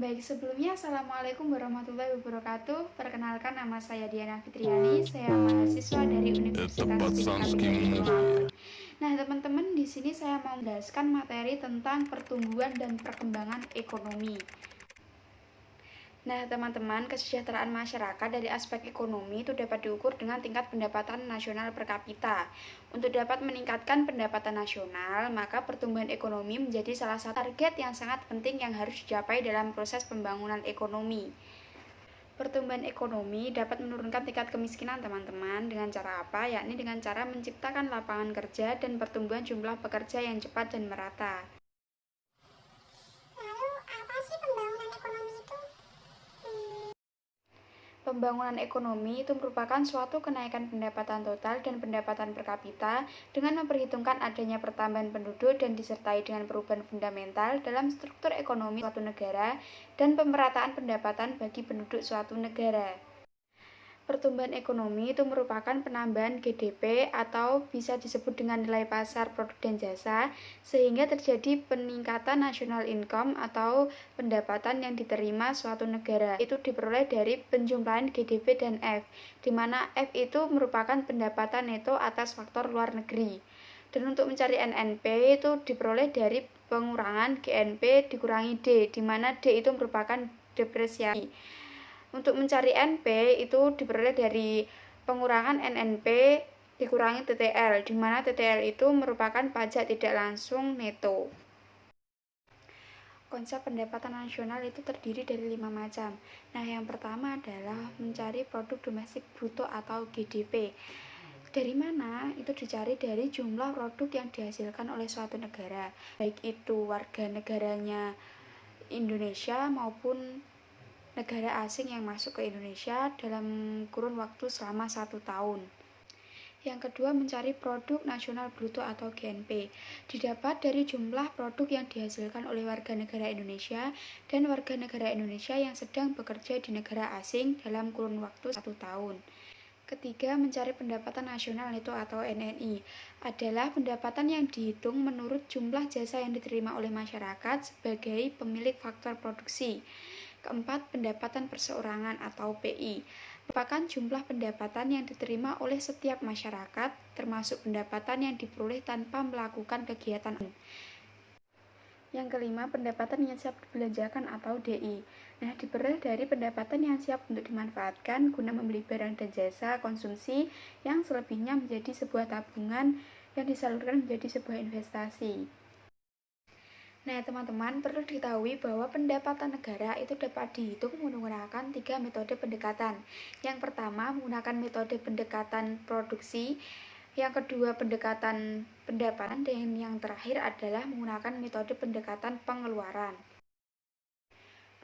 Baik, sebelumnya Assalamualaikum warahmatullahi wabarakatuh. Perkenalkan, nama saya Diana Fitriani, saya mahasiswa dari Universitas Pendidikan Tinggi Tulungagung. Nah, teman-teman, di sini saya mau menjelaskan materi tentang pertumbuhan dan perkembangan ekonomi. Nah, teman-teman, kesejahteraan masyarakat dari aspek ekonomi itu dapat diukur dengan tingkat pendapatan nasional per kapita. Untuk dapat meningkatkan pendapatan nasional, maka pertumbuhan ekonomi menjadi salah satu target yang sangat penting yang harus dicapai dalam proses pembangunan ekonomi. Pertumbuhan ekonomi dapat menurunkan tingkat kemiskinan, teman-teman, dengan cara apa? Yakni dengan cara menciptakan lapangan kerja dan pertumbuhan jumlah pekerja yang cepat dan merata. Lalu apa sih pembangunan ekonomi itu? Pembangunan ekonomi itu merupakan suatu kenaikan pendapatan total dan pendapatan per kapita dengan memperhitungkan adanya pertambahan penduduk dan disertai dengan perubahan fundamental dalam struktur ekonomi suatu negara dan pemerataan pendapatan bagi penduduk suatu negara. Pertumbuhan ekonomi itu merupakan penambahan GDP atau bisa disebut dengan nilai pasar produk dan jasa, sehingga terjadi peningkatan national income atau pendapatan yang diterima suatu negara. Itu diperoleh dari penjumlahan GDP dan F, di mana F itu merupakan pendapatan neto atas faktor luar negeri. Dan untuk mencari NNP itu diperoleh dari pengurangan GNP dikurangi D, di mana D itu merupakan depresiasi. Untuk mencari NP itu diperoleh dari pengurangan NNP dikurangi TTL, di mana TTL itu merupakan pajak tidak langsung neto. Konsep pendapatan nasional itu terdiri dari 5 macam. Nah, yang pertama adalah mencari produk domestik bruto atau GDP. Dari mana? Itu dicari dari jumlah produk yang dihasilkan oleh suatu negara, baik itu warga negaranya Indonesia maupun negara asing yang masuk ke Indonesia dalam kurun waktu selama 1 tahun. Yang kedua, mencari produk nasional bruto atau GNP. Didapat dari jumlah produk yang dihasilkan oleh warga negara Indonesia dan warga negara Indonesia yang sedang bekerja di negara asing dalam kurun waktu 1 tahun. Ketiga, mencari pendapatan nasional neto atau NNI adalah pendapatan yang dihitung menurut jumlah jasa yang diterima oleh masyarakat sebagai pemilik faktor produksi. Keempat, pendapatan perseorangan atau PI merupakan jumlah pendapatan yang diterima oleh setiap masyarakat, termasuk pendapatan yang diperoleh tanpa melakukan kegiatan. Yang kelima, pendapatan yang siap dibelanjakan atau DI. Nah, diperoleh dari pendapatan yang siap untuk dimanfaatkan guna membeli barang dan jasa konsumsi yang selebihnya menjadi sebuah tabungan yang disalurkan menjadi sebuah investasi. Nah, teman-teman, perlu diketahui bahwa pendapatan negara itu dapat dihitung menggunakan 3 metode pendekatan. Yang pertama, menggunakan metode pendekatan produksi. Yang kedua, pendekatan pendapatan. Dan yang terakhir adalah menggunakan metode pendekatan pengeluaran.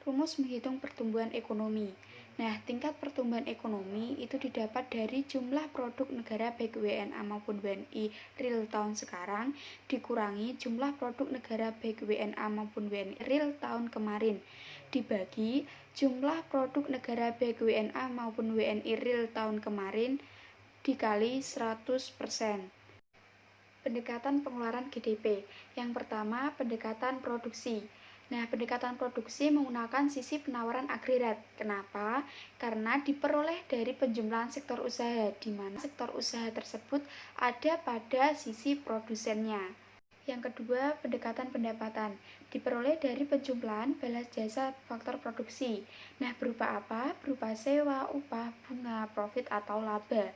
Rumus menghitung pertumbuhan ekonomi. Nah, tingkat pertumbuhan ekonomi itu didapat dari jumlah produk negara baik WNA maupun WNI real tahun sekarang dikurangi jumlah produk negara baik WNA maupun WNI real tahun kemarin dibagi jumlah produk negara baik WNA maupun WNI real tahun kemarin dikali 100%. Pendekatan pengeluaran GDP. Yang pertama, pendekatan produksi. Nah, pendekatan produksi menggunakan sisi penawaran agregat. Kenapa? Karena diperoleh dari penjumlahan sektor usaha, di mana sektor usaha tersebut ada pada sisi produsennya. Yang kedua, pendekatan pendapatan. Diperoleh dari penjumlahan balas jasa faktor produksi. Nah, berupa apa? Berupa sewa, upah, bunga, profit, atau laba.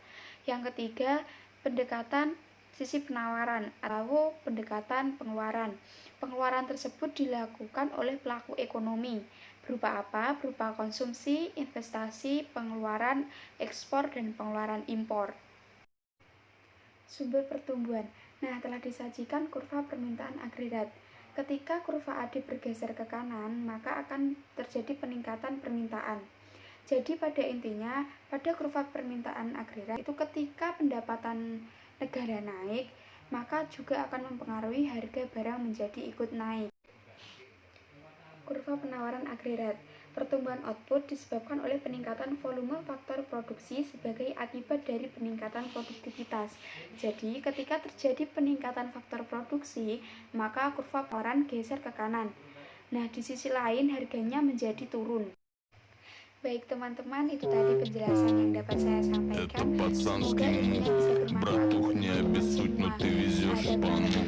Yang ketiga, pendekatan sisi penawaran atau pendekatan pengeluaran. Pengeluaran tersebut dilakukan oleh pelaku ekonomi. Berupa apa? Berupa konsumsi, investasi, pengeluaran ekspor, dan pengeluaran impor. Sumber pertumbuhan. Nah, telah disajikan kurva permintaan agregat. Ketika kurva AD bergeser ke kanan, maka akan terjadi peningkatan permintaan. Jadi pada intinya, pada kurva permintaan agregat itu ketika pendapatan negara naik, maka juga akan mempengaruhi harga barang menjadi ikut naik. Kurva penawaran agregat. Pertumbuhan output disebabkan oleh peningkatan volume faktor produksi sebagai akibat dari peningkatan produktivitas. Jadi, ketika terjadi peningkatan faktor produksi, maka kurva penawaran geser ke kanan. Nah, di sisi lain harganya menjadi turun. Baik teman-teman, itu tadi penjelasan yang dapat saya sampaikan. Semoga ilmunya bisa bermanfaat untuk teman-teman semua. Ada